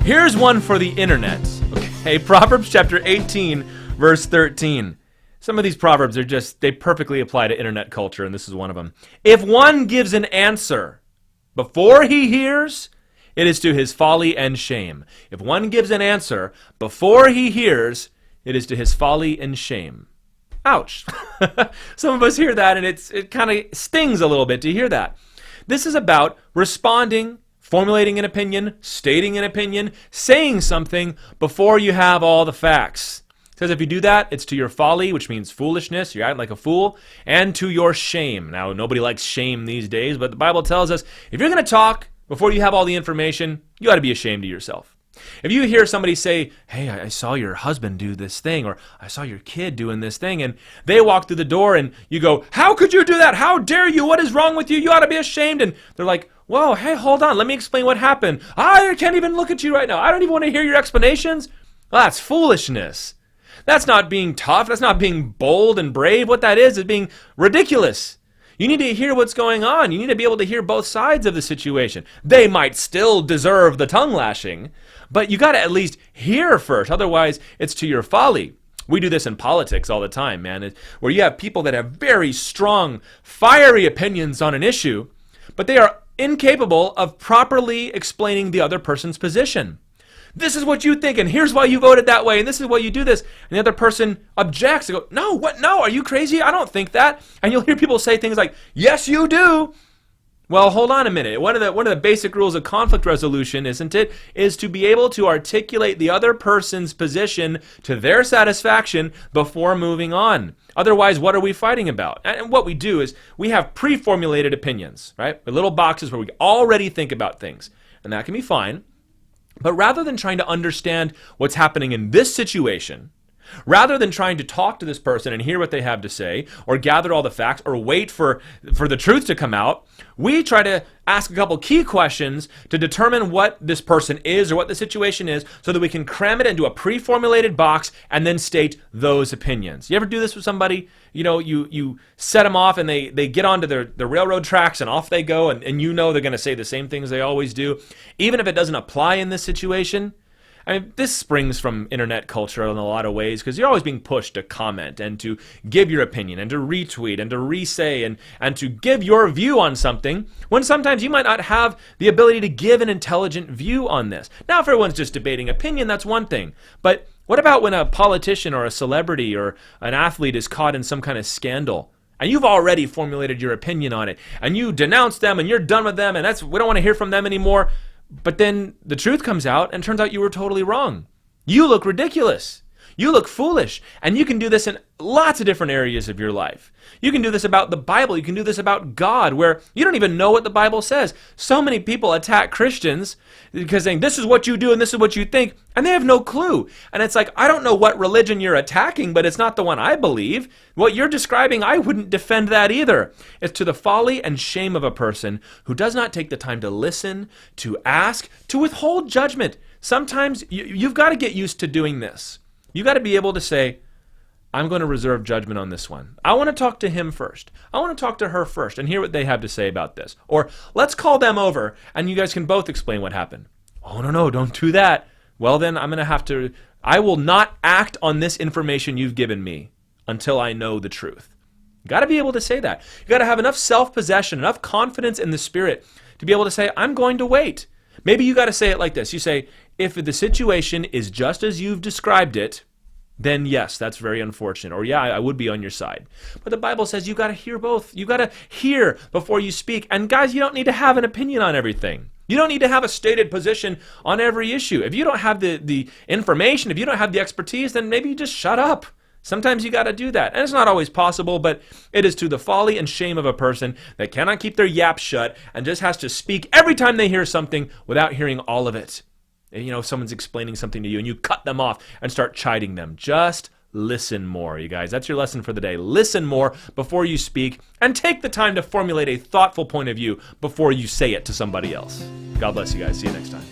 Here's one for the internet. Okay, Proverbs chapter 18, verse 13. Some of these proverbs they perfectly apply to internet culture, and this is one of them. If one gives an answer before he hears, it is to his folly and shame. If one gives an answer before he hears, it is to his folly and shame. Ouch. Some of us hear that, and it kind of stings a little bit to hear that. This is about responding, formulating an opinion, stating an opinion, saying something before you have all the facts. It says if you do that, it's to your folly, which means foolishness, you're acting like a fool, and to your shame. Now, nobody likes shame these days, but the Bible tells us if you're going to talk before you have all the information, you ought to be ashamed of yourself. If you hear somebody say, hey, I saw your husband do this thing, or I saw your kid doing this thing, and they walk through the door and you go, how could you do that? How dare you? What is wrong with you? You ought to be ashamed. And they're like, whoa, hey, hold on. Let me explain what happened. I can't even look at you right now. I don't even want to hear your explanations. Well, that's foolishness. That's not being tough. That's not being bold and brave. What that is being ridiculous. You need to hear what's going on. You need to be able to hear both sides of the situation. They might still deserve the tongue lashing, but you got to at least hear first. Otherwise, it's to your folly. We do this in politics all the time, man, where you have people that have very strong, fiery opinions on an issue, but they are incapable of properly explaining the other person's position. This is what you think, and here's why you voted that way, and this is why you do this. And the other person objects. They go, no, what? No, are you crazy? I don't think that. And you'll hear people say things like, yes, you do. Well, hold on a minute. One of the basic rules of conflict resolution, isn't it, is to be able to articulate the other person's position to their satisfaction before moving on. Otherwise, what are we fighting about? And what we do is we have pre-formulated opinions, right? Little boxes where we already think about things, and that can be fine. But rather than trying to understand what's happening in this situation, rather than trying to talk to this person and hear what they have to say, or gather all the facts, or wait for the truth to come out, we try to ask a couple key questions to determine what this person is or what the situation is so that we can cram it into a pre-formulated box and then state those opinions. You ever do this with somebody? You know, you set them off and they get onto the railroad tracks and off they go, and you know they're going to say the same things they always do, even if it doesn't apply in this situation. I mean, this springs from internet culture in a lot of ways because you're always being pushed to comment and to give your opinion and to retweet and to re-say and to give your view on something when sometimes you might not have the ability to give an intelligent view on this. Now, if everyone's just debating opinion, that's one thing. But what about when a politician or a celebrity or an athlete is caught in some kind of scandal? And you've already formulated your opinion on it, and you denounce them, and you're done with them, and we don't want to hear from them anymore. But then the truth comes out, and it turns out you were totally wrong. You look ridiculous. You look foolish. And you can do this in lots of different areas of your life. You can do this about the Bible. You can do this about God, where you don't even know what the Bible says. So many people attack Christians because saying, this is what you do and this is what you think, and they have no clue. And it's like, I don't know what religion you're attacking, but it's not the one I believe. What you're describing, I wouldn't defend that either. It's to the folly and shame of a person who does not take the time to listen, to ask, to withhold judgment. Sometimes you've got to get used to doing this. You've got to be able to say, I'm going to reserve judgment on this one. I want to talk to him first. I want to talk to her first and hear what they have to say about this. Or let's call them over and you guys can both explain what happened. Oh, no, don't do that. Well, then I will not act on this information you've given me until I know the truth. You got to be able to say that. You got to have enough self-possession, enough confidence in the Spirit to be able to say, I'm going to wait. Maybe you got to say it like this. You say, if the situation is just as you've described it, then yes, that's very unfortunate. Or yeah, I would be on your side. But the Bible says you got to hear both. You got to hear before you speak. And guys, you don't need to have an opinion on everything. You don't need to have a stated position on every issue. If you don't have the information, if you don't have the expertise, then maybe you just shut up. Sometimes you got to do that. And it's not always possible, but it is to the folly and shame of a person that cannot keep their yap shut and just has to speak every time they hear something without hearing all of it. You know, if someone's explaining something to you and you cut them off and start chiding them. Just listen more, you guys. That's your lesson for the day. Listen more before you speak and take the time to formulate a thoughtful point of view before you say it to somebody else. God bless you guys. See you next time.